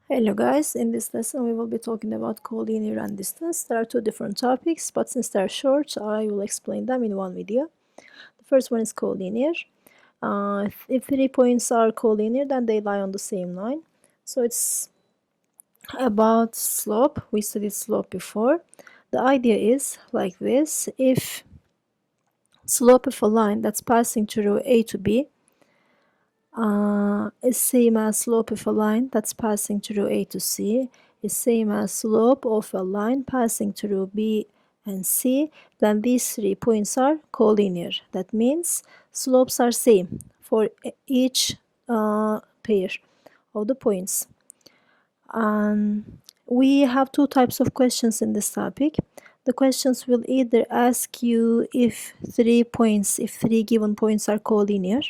Hello guys, in this lesson we will be talking about collinear and distance. There are two different topics, but since they're short, I will explain them in one video. The first one is collinear. If 3 points are collinear, then they lie on the same line. So it's about slope. We studied slope before. The idea is like this. If slope of a line that's passing through A to B is same as slope of a line that's passing through A to C is same as slope of a line passing through B and C, then these 3 points are collinear. That means slopes are same for each pair of the points. We have two types of questions in this topic. The questions will either ask you if three given points are collinear,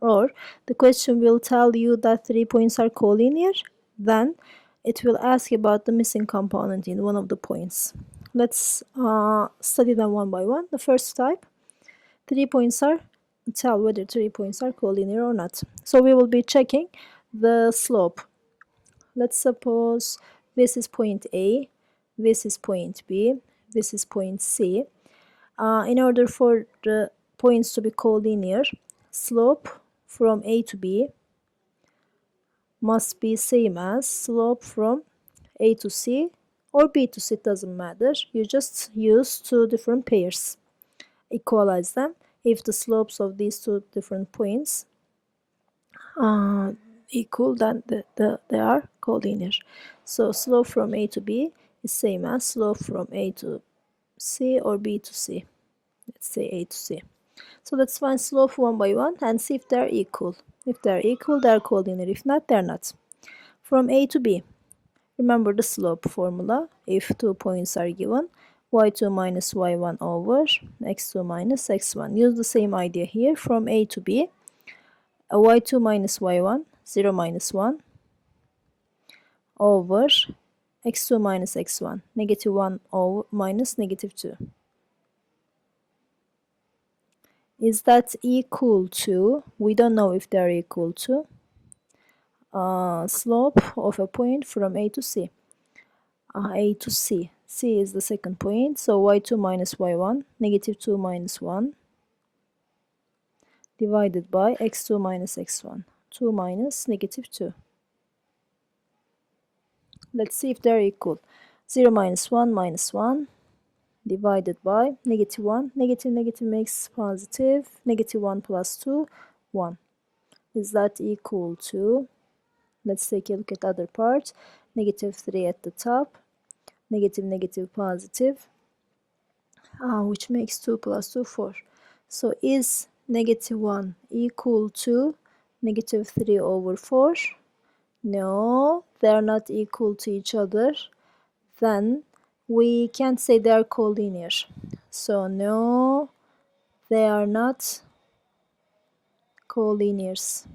or the question will tell you that 3 points are collinear, then it will ask about the missing component in one of the points. Let's study them one by one. The first type, 3 points are tell whether 3 points are collinear or not. So we will be checking the slope. Let's suppose this is point A, this is point B, this is point C. In order for the points to be collinear, slope from A to B must be same as slope from A to C or B to C, it doesn't matter. You just use two different pairs, equalize them. If the slopes of these two different points equal, then they are collinear. So slope from A to B is same as slope from A to C or B to C. Let's say A to C. So let's find slope one by one and see if they're equal. If they're equal, they're collinear. If not, they're not. From A to B, remember the slope formula. If 2 points are given, y2 minus y1 over x2 minus x1. Use the same idea here. From A to B, y2 minus y1, 0 minus 1 over x2 minus x1, negative 1 over minus negative 2. Is that equal to, we don't know if they're equal to, slope of a point from A to C. A to C. C is the second point, so y2 minus y1, negative 2 minus 1, divided by x2 minus x1, 2 minus negative 2. Let's see if they're equal. 0 minus 1, divided by negative 1. Negative makes positive. Negative 1 plus 2, 1. Is that equal to, let's take a look at the other part. Negative 3 at the top. Negative, positive. Which makes 2 plus 2, 4. So is negative 1 equal to negative 3 over 4? No, they're not equal to each other. Then we can't say they are collinear. So no, they are not collinears.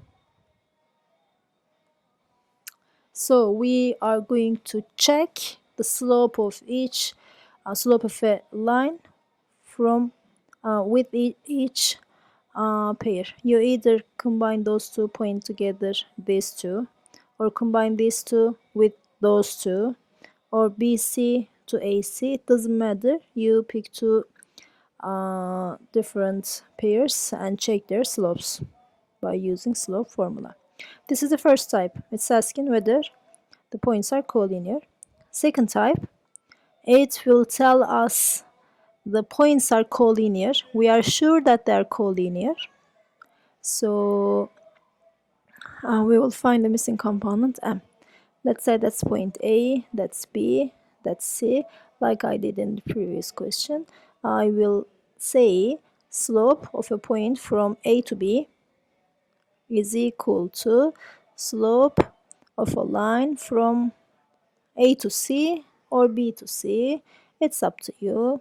So we are going to check the slope of each slope of a line from with each pair. You either combine those 2 points together, these two, or combine these two with those two, or BC to AC. It doesn't matter. You pick two different pairs and check their slopes by using slope formula. This is the first type. It's asking whether the points are collinear. Second type, it will tell us the points are collinear. We are sure that they are collinear. So we will find the missing component M. Let's say that's point A, that's B, that's C. Like I did in the previous question, I will say slope of a point from A to B is equal to slope of a line from A to C or B to C. It's up to you.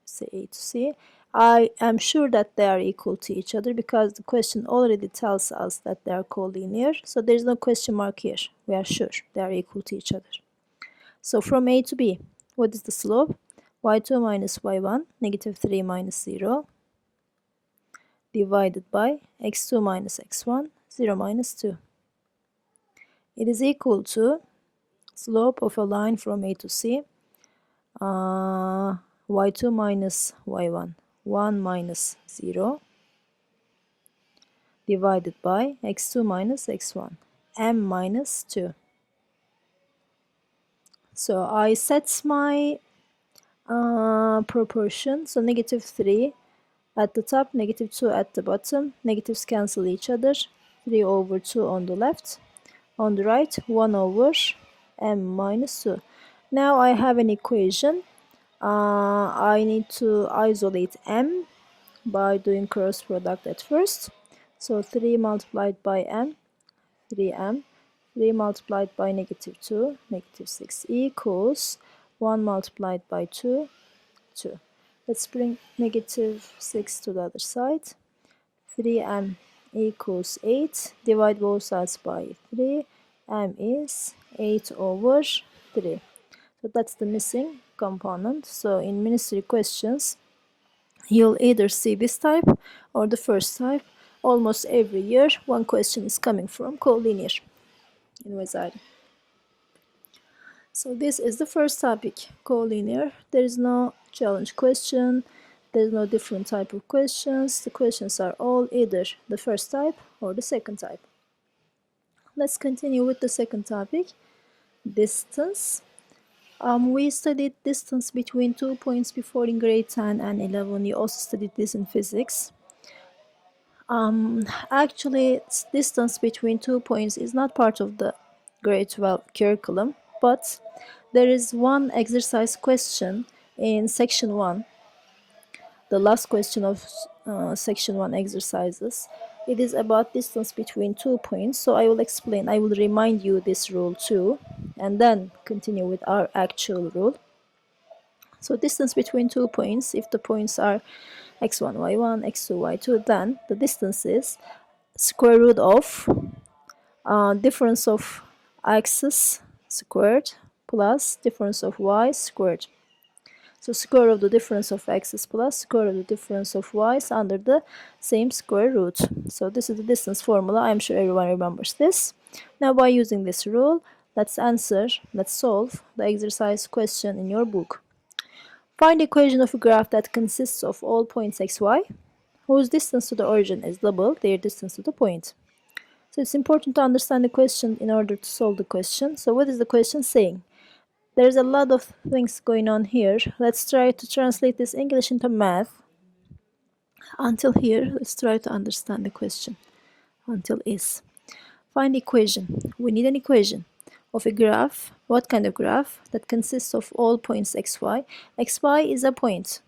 Say A to C. I am sure that they are equal to each other because the question already tells us that they are collinear. So there is no question mark here. We are sure they are equal to each other. So from A to B, what is the slope? y2 minus y1, negative 3 minus 0, divided by x2 minus x1, 0 minus 2. It is equal to slope of a line from A to C, y2 minus y1, 1 minus 0, divided by x2 minus x1, m minus 2. So I set my proportion, so negative 3 at the top, negative 2 at the bottom, negatives cancel each other, 3 over 2 on the left, on the right 1 over m minus 2. Now I have an equation. I need to isolate m by doing cross product at first. So 3 multiplied by m, 3m, 3 multiplied by negative 2, negative 6 equals 1 multiplied by 2, 2. Let's bring negative 6 to the other side. 3m equals 8. Divide both sides by 3. M is 8 over 3. So that's the missing component. So in ministry questions, you'll either see this type or the first type. Almost every year, one question is coming from collinear in Wazari. So this is the first topic, collinear. There is no challenge question. There is no different type of questions. The questions are all either the first type or the second type. Let's continue with the second topic, distance. We studied distance between 2 points before in grade 10 and 11. You also studied this in physics. Actually, distance between 2 points is not part of the grade 12 curriculum, but there is one exercise question in section 1, the last question of section 1 exercises. It is about distance between 2 points, so I will explain, I will remind you this rule too, and then continue with our actual rule. So distance between 2 points, if the points are x1, y1, x2, y2, then the distance is square root of difference of x's squared plus difference of y squared. So square of the difference of x's plus square of the difference of y's under the same square root. So this is the distance formula. I'm sure everyone remembers this. Now by using this rule, let's solve the exercise question in your book. Find the equation of a graph that consists of all points xy, whose distance to the origin is double their distance to the point. So it's important to understand the question in order to solve the question. So what is the question saying? There's a lot of things going on here. Let's try to translate this English into math. Until here, let's try to understand the question. Until is. Find the equation. We need an equation of a graph. What kind of graph? That consists of all points xy. Xy is a point.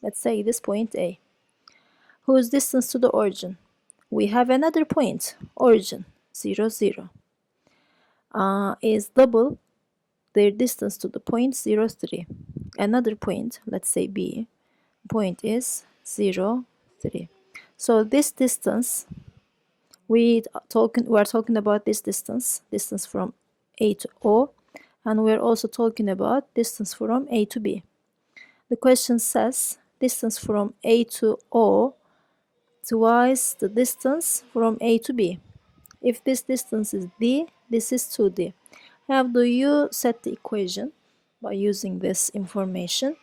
Let's say this point A. Whose distance to the origin? We have another point, origin, 0, 0. Is double their distance to the point 0, 3. Another point, let's say B, point is 0, 3. So this distance, we are talking about this distance from A to O, and we're also talking about distance from A to B. The question says distance from A to O twice the distance from A to B. If this distance is D, this is 2D. How do you set the equation? By using this information.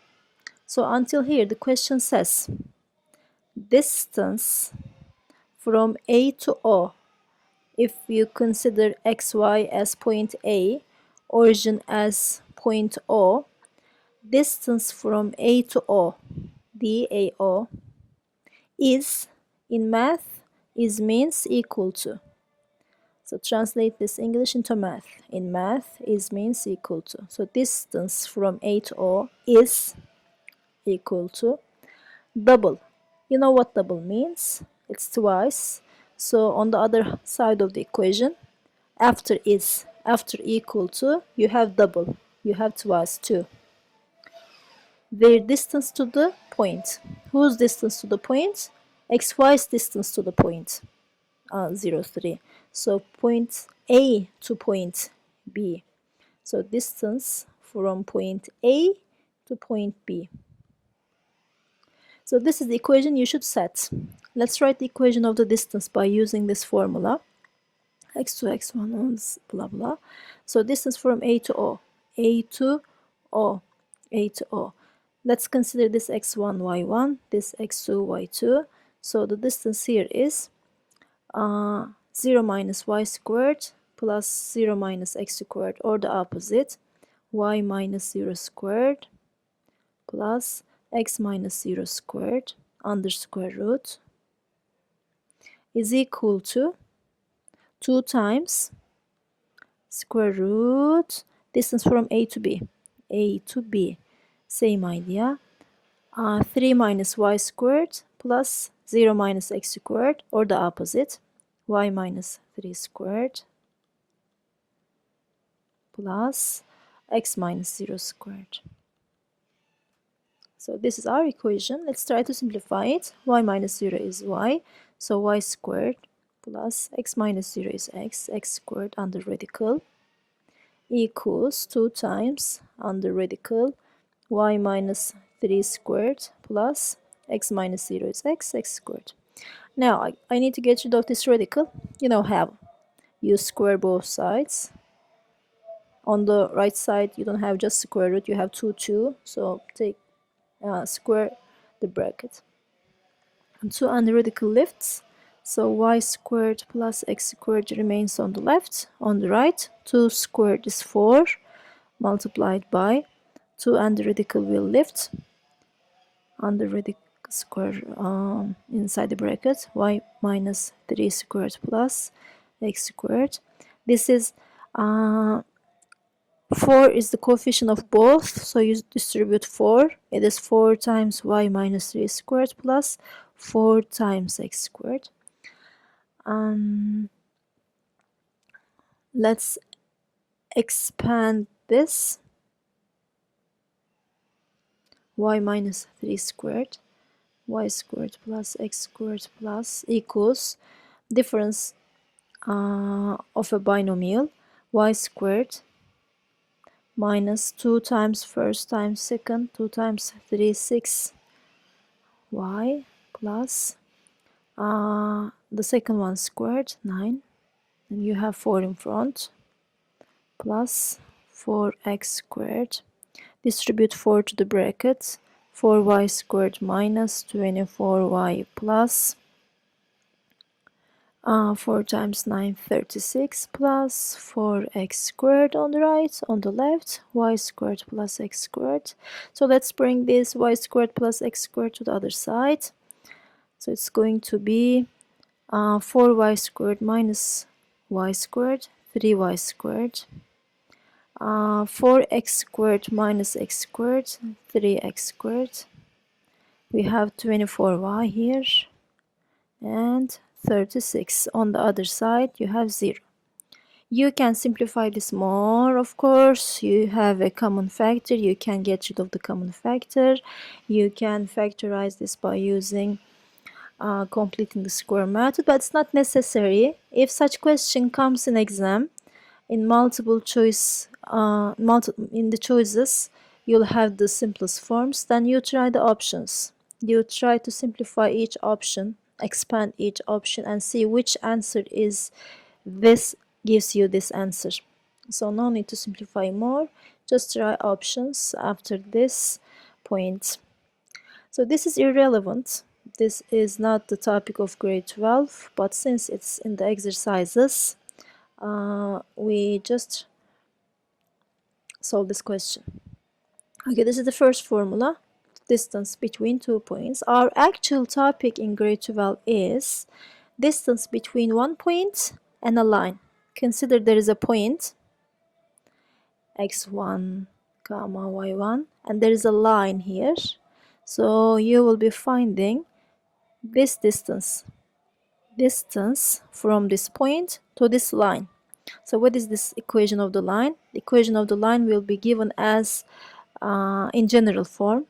So until here, the question says distance from A to O. If you consider xy as point A, origin as point O, distance from A to O, DAO, is, in math, is means equal to. So translate this English into math. In math, is means equal to. So distance from A to O is equal to double. You know what double means? It's twice. So on the other side of the equation, after equal to, you have double. You have twice too. Their distance to the point. Whose distance to the point? XY's distance to the point. 0, 3. So point A to point B. So distance from point A to point B. So this is the equation you should set. Let's write the equation of the distance by using this formula. x2, x1, blah blah. So distance from A to O, A to O, A to O. Let's consider this x1, y1, this x2, y2. So the distance here is 0 minus y squared plus 0 minus x squared, or the opposite, y minus 0 squared plus x minus 0 squared under square root is equal to 2 times square root distance from A to B. A to B, same idea. 3 minus y squared plus 0 minus x squared, or the opposite, y minus 3 squared plus x minus 0 squared. So this is our equation. Let's try to simplify it. Y minus 0 is y, so y squared plus x minus 0 is x squared under radical equals 2 times under radical y minus 3 squared plus x minus 0 is x squared. Now I need to get rid of this radical. You know how. You square both sides. On the right side you don't have just square root, you have 2, so take square the bracket. And 2 under radical lifts, so y squared plus x squared remains on the left. On the right, 2 squared is 4 multiplied by 2 under radical will lift under radical square inside the bracket, y minus 3 squared plus x squared. This is 4 is the coefficient of both, so you distribute 4. It is 4 times y minus 3 squared plus 4 times x squared. Let's expand this. Y minus 3 squared, y squared plus x squared plus equals difference of a binomial, y squared minus 2 times first times second, 2 times 3, 6 y plus the second one squared, 9, and you have 4 in front, plus 4x squared. Distribute 4 to the bracket, 4y squared minus 24y plus 4 times 9, 36 plus 4x squared on the right, on the left, y squared plus x squared. So let's bring this y squared plus x squared to the other side. So it's going to be 4y squared minus y squared, 3y squared, 4x squared minus x squared, 3x squared. We have 24y here and 36. On the other side you have 0. You can simplify this more, of course. You have a common factor, you can get rid of the common factor. You can factorize this by using completing the square method, but it's not necessary. If such question comes in exam in multiple choice, in the choices you'll have the simplest forms, then you try the options. You try to simplify each option, expand each option, and see which answer is this, gives you this answer. So no need to simplify more, just try options after this point. So this is irrelevant. This is not the topic of grade 12, but since it's in the exercises, we just solve this question. Okay, this is the first formula, distance between 2 points. Our actual topic in grade 12 is distance between one point and a line. Consider there is a point x1 comma y1 and there is a line here. So you will be finding this distance from this point to this line. So what is this equation of the line? The equation of the line will be given as in general form,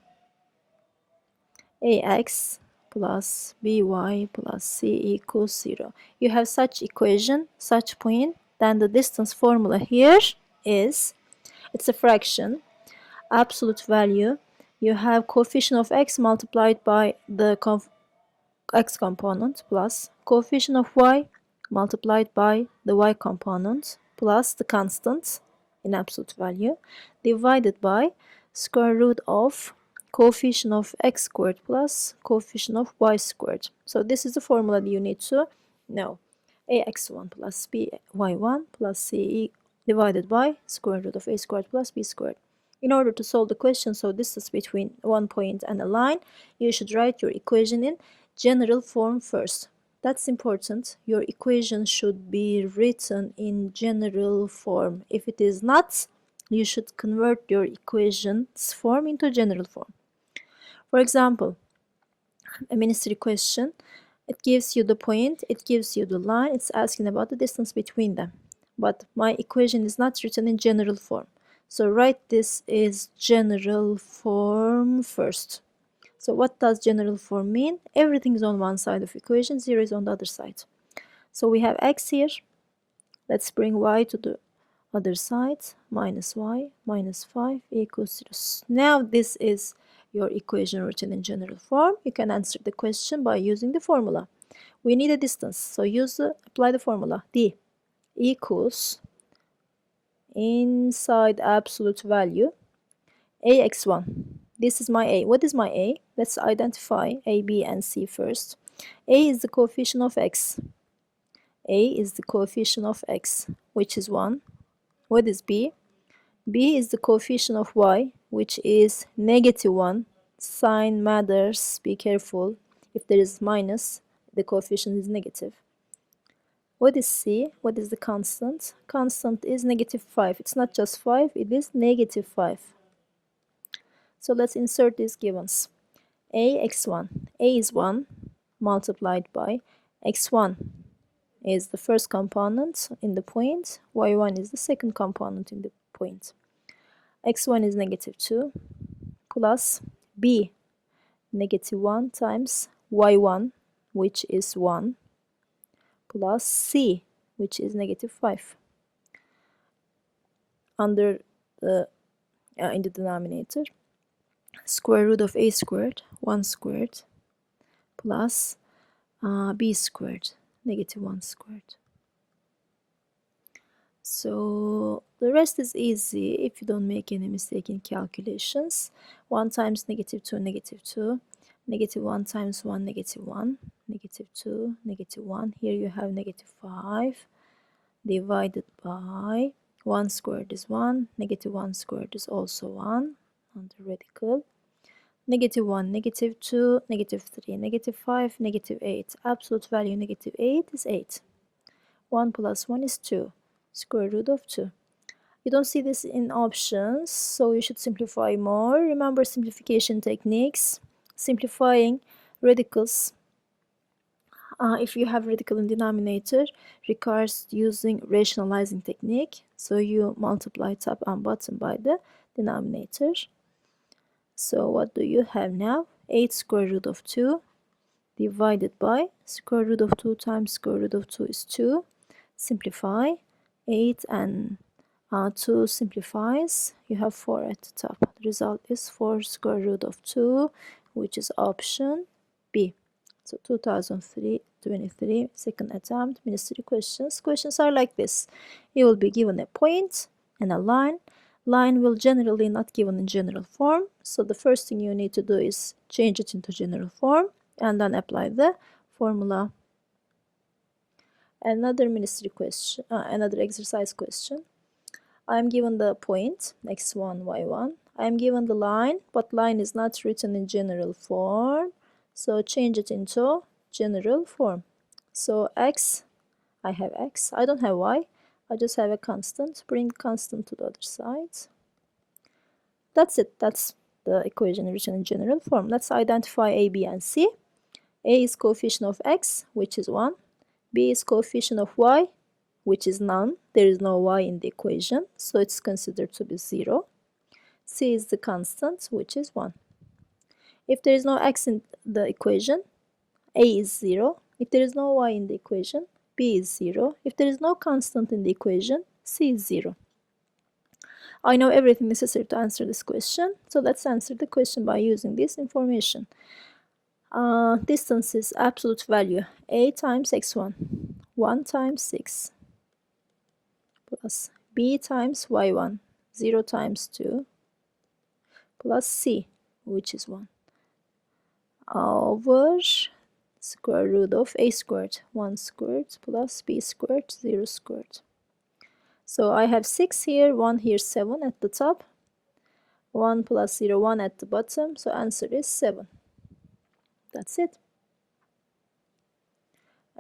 ax plus by plus c equals 0. You have such equation, such point, then the distance formula here is, it's a fraction, absolute value. You have coefficient of x multiplied by the x component plus coefficient of y multiplied by the y component plus the constant in absolute value divided by square root of coefficient of x squared plus coefficient of y squared. So this is the formula that you need to know. ax1 plus by1 plus ce divided by square root of a squared plus b squared. In order to solve the question, so distance between one point and a line, you should write your equation in general form first. That's important. Your equation should be written in general form. If it is not, you should convert your equation's form into general form. For example, a ministry question, it gives you the point, it gives you the line, it's asking about the distance between them. But my equation is not written in general form. So write this is general form first. So what does general form mean? Everything is on one side of equation, 0 is on the other side. So we have x here. Let's bring y to the other side. Minus y minus 5 equals 0. Now this is your equation written in general form. You can answer the question by using the formula. We need a distance, so apply the formula. D equals inside absolute value ax1. This is my a. What is my a? Let's identify a, b, and c first. A is the coefficient of x. A is the coefficient of x, which is 1. What is b? B is the coefficient of y, which is negative 1. Sign matters, be careful. If there is minus, the coefficient is negative. What is c? What is the constant? Constant is negative 5. It's not just 5, it is negative 5. So let's insert these givens. ax1. A is 1 multiplied by x1 is the first component in the point. Y1 is the second component in the point. X1 is negative 2 plus b negative 1 times y1, which is 1, plus c, which is negative 5. Under the in the denominator, square root of a squared, 1 squared, plus b squared, negative 1 squared. So the rest is easy if you don't make any mistake in calculations. 1 times negative 2, negative 2. Negative 1 times 1, negative 1. Negative 2, negative 1. Here you have negative 5 divided by 1 squared is 1. Negative 1 squared is also 1 on the radical. Negative 1, negative 2, negative 3, negative 5, negative 8. Absolute value negative 8 is 8. 1 plus 1 is 2. Square root of 2. You don't see this in options, so you should simplify more. Remember simplification techniques. Simplifying radicals, if you have radical in denominator, requires using rationalizing technique. So you multiply top and bottom by the denominator. So what do you have now? 8 square root of 2 divided by square root of 2 times square root of 2 is 2. Simplify. 8 and 2 simplifies. You have 4 at the top. The result is 4 square root of 2, which is option B. So 2023 second attempt ministry questions. Questions are like this. You will be given a point and a line. Line will generally not given in general form. So the first thing you need to do is change it into general form and then apply the formula. Another ministry question, another exercise question. I am given the point x1, y1. I am given the line, but line is not written in general form. So change it into general form. So x, I have x. I don't have y. I just have a constant. Bring constant to the other side. That's it. That's the equation written in general form. Let's identify a, b, and c. A is coefficient of x, which is 1. B is coefficient of y, which is none. There is no y in the equation, so it's considered to be 0. C is the constant, which is 1. If there is no x in the equation, A is 0. If there is no y in the equation, B is 0. If there is no constant in the equation, C is 0. I know everything necessary to answer this question, so let's answer the question by using this information. Distance is absolute value a times x1. 1 times 6 plus b times y1, 0 times 2 plus c, which is 1, over square root of a squared, 1 squared plus b squared, 0 squared. So I have 6 here, 1 here, 7 at the top, 1 plus 0, 1 at the bottom, so answer is 7. That's it.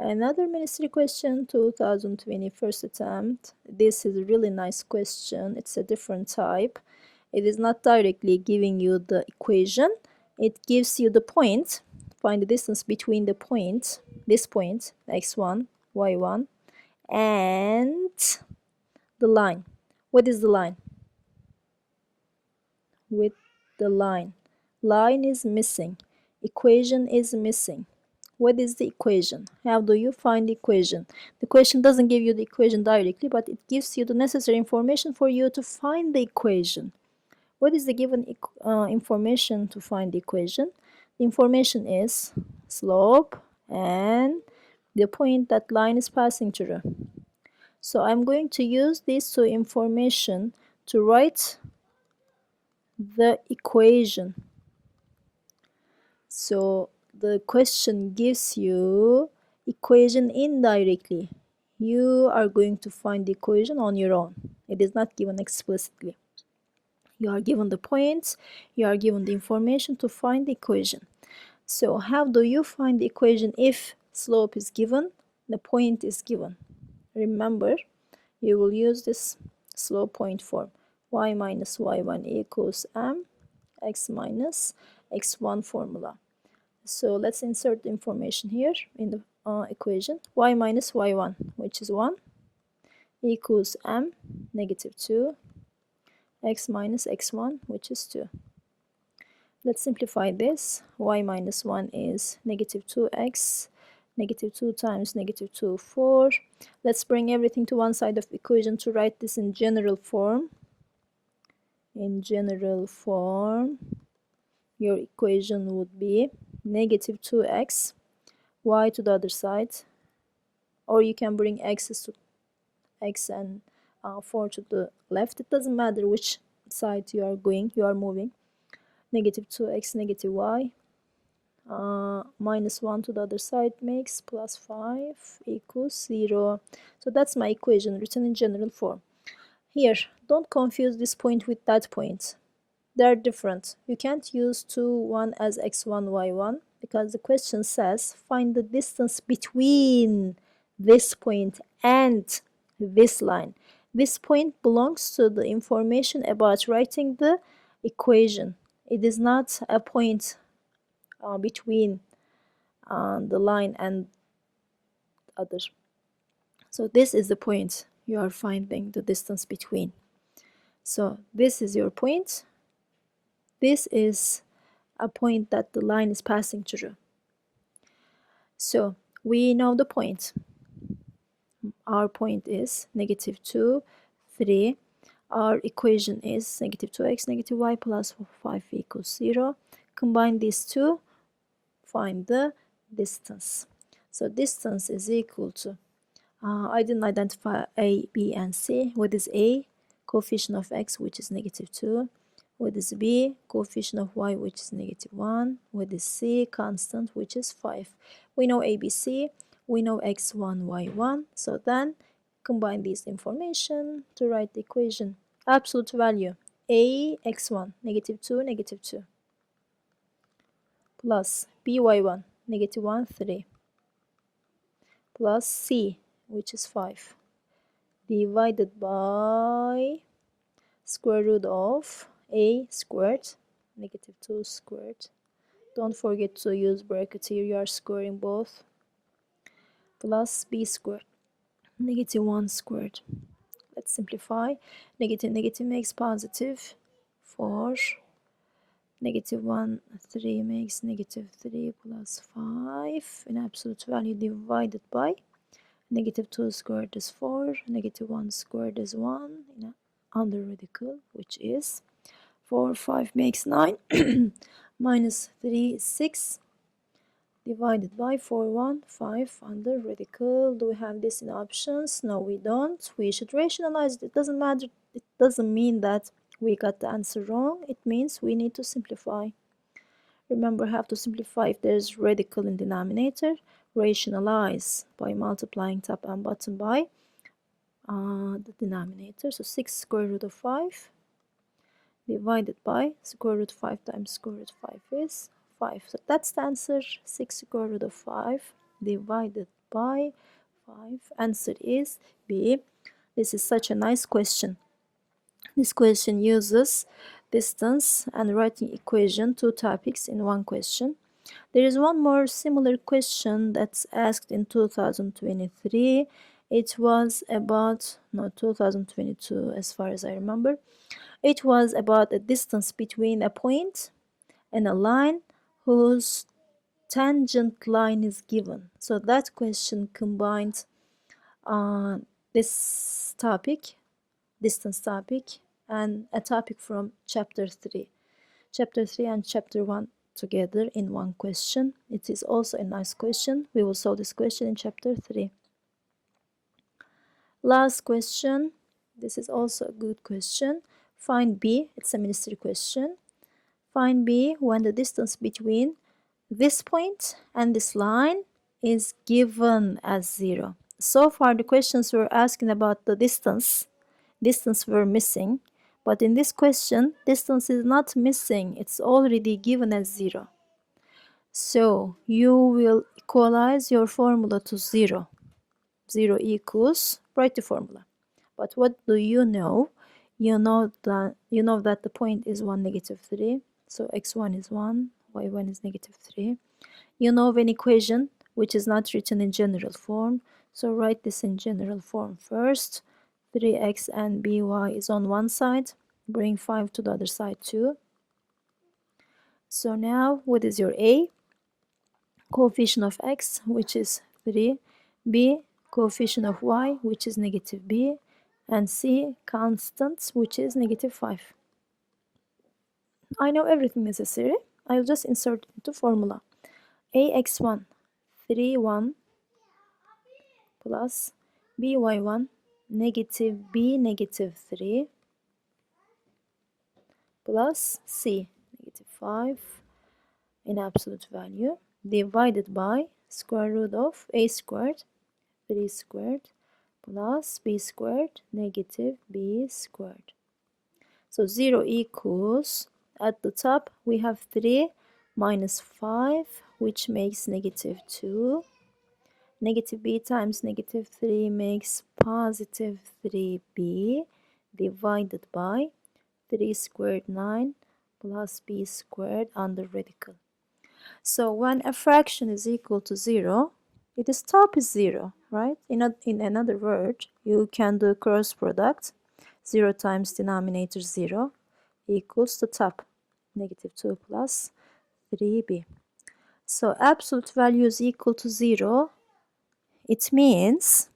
Another ministry question, 2020 first attempt. This is a really nice question. It's a different type. It is not directly giving you the equation. It gives you the point. Find the distance between the point, this point, x1, y1, and the line. What is the line? With the line. Line is missing. Equation is missing. What is the equation? How do you find the equation? The question doesn't give you the equation directly, but it gives you the necessary information for you to find the equation. What is the given information to find the equation? The information is slope and the point that line is passing through. So I'm going to use these two information to write the equation. So the question gives you equation indirectly. You are going to find the equation on your own. It is not given explicitly. You are given the points, you are given the information to find the equation. So how do you find the equation if slope is given, the point is given? Remember, you will use this slope point form. Y minus y1 equals m x minus x1 formula. So let's insert the information here in the equation. Y minus y1, which is 1, equals m negative 2, x minus x1, which is 2. Let's simplify this. Y minus 1 is negative 2x, negative 2 times negative 2, 4. Let's bring everything to one side of the equation to write this in general form. In general form, your equation would be negative 2x, y to the other side, or you can bring x and 4 to the left. It doesn't matter which side you are moving. Negative 2x, negative y, minus 1 to the other side makes plus 5 equals 0. So that's my equation written in general form. Here, don't confuse this point with that point. They're different. You can't use 2, 1 as x1, y1 because the question says find the distance between this point and this line. This point belongs to the information about writing the equation. It is not a point between the line and other. So this is the point you are finding the distance between. So this is your point. This is a point that the line is passing through. So we know the point. Our point is negative 2, 3. Our equation is negative 2x, negative y plus 5 equals 0. Combine these two, find the distance. So distance is equal to, I didn't identify a, b, and c. What is a? Coefficient of x, which is negative 2. What is b? Coefficient of y, which is negative 1. What is c? Constant, which is 5. We know ABC, we know x1, y1. So then combine these information to write the equation. Absolute value, a x1, negative 2, negative 2. Plus b y1, negative 1, 3. Plus c, which is 5. Divided by square root of a squared, negative 2 squared. Don't forget to use bracket here, you are squaring both. Plus b squared, negative 1 squared. Let's simplify. Negative, negative makes positive 4. Negative 1, 3 makes negative 3 plus 5. In absolute value divided by negative 2 squared is 4. Negative 1 squared is 1. Under radical, which is 4, 5 makes 9. Minus 3 is 6. divided by 415 under radical. Do we have this in options? No, we don't. We should rationalize it. It doesn't matter. It doesn't mean that we got the answer wrong. It means we need to simplify. Remember, have to simplify if there's radical in denominator. Rationalize by multiplying top and bottom by the denominator. So 6 square root of 5 divided by square root 5 times square root 5 is 5. So that's the answer. 6 square root of 5 divided by 5. Answer is B. This is such a nice question. This question uses distance and writing equation, two topics in one question. There is one more similar question that's asked in 2023. It was about, no, 2022 as far as I remember. It was about a distance between a point and a line whose tangent line is given. So that question combined this topic, distance topic, and a topic from chapter 3. Chapter 3 and chapter 1 together in one question. It is also a nice question. We will solve this question in chapter 3. Last question. This is also a good question. Find B. It's a ministry question. Find B when the distance between this point and this line is given as 0. So far the questions were asking about the distance. Distance were missing. But in this question, distance is not missing. It's already given as 0. So you will equalize your formula to 0. 0 equals, write the formula. But what do you know? You know that the point is 1, negative 3. So x1 is 1, y1 is negative 3. You know an equation which is not written in general form. So write this in general form first. 3x and by is on one side. Bring 5 to the other side too. So now what is your a? Coefficient of x, which is 3. B, coefficient of y, which is negative b. And c, constant, which is negative 5. I know everything necessary. I'll just insert it into formula. ax1, 3, 1 plus by1, negative b, negative 3 plus c, negative 5 in absolute value, divided by square root of a squared, 3 squared, plus b squared, negative b squared. So 0 equals, at the top we have 3 minus 5, which makes negative 2. Negative b times negative 3 makes positive 3b, divided by 3 squared 9 plus b squared under radical. So when a fraction is equal to 0, its top is 0, right? In another word, you can do cross product. 0 times denominator 0 equals the top, negative 2 plus 3b. So absolute value is equal to 0. It means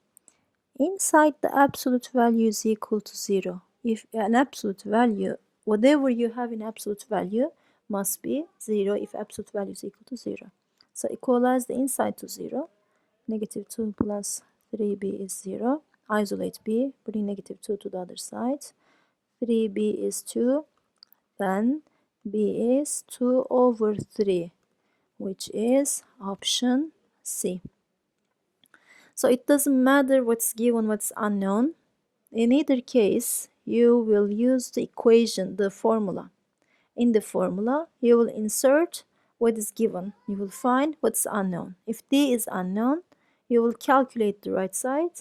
inside the absolute value is equal to 0. If an absolute value, whatever you have in absolute value must be 0 if absolute value is equal to 0. So equalize the inside to 0. Negative 2 plus 3b is 0. Isolate b, bring negative 2 to the other side. 3b is 2. Then b is 2 over 3, which is option C. So it doesn't matter what's given, what's unknown. In either case, you will use the equation, the formula. In the formula, you will insert what is given. You will find what's unknown. If D is unknown, you will calculate the right side,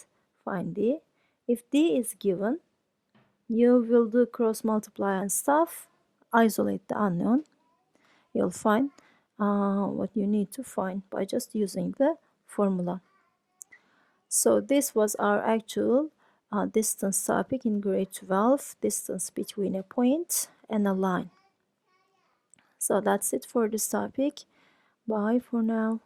find D. If D is given, you will do cross multiply and stuff, isolate the unknown. You'll find what you need to find by just using the formula. So this was our actual distance topic in grade 12, distance between a point and a line. So that's it for this topic. Bye for now.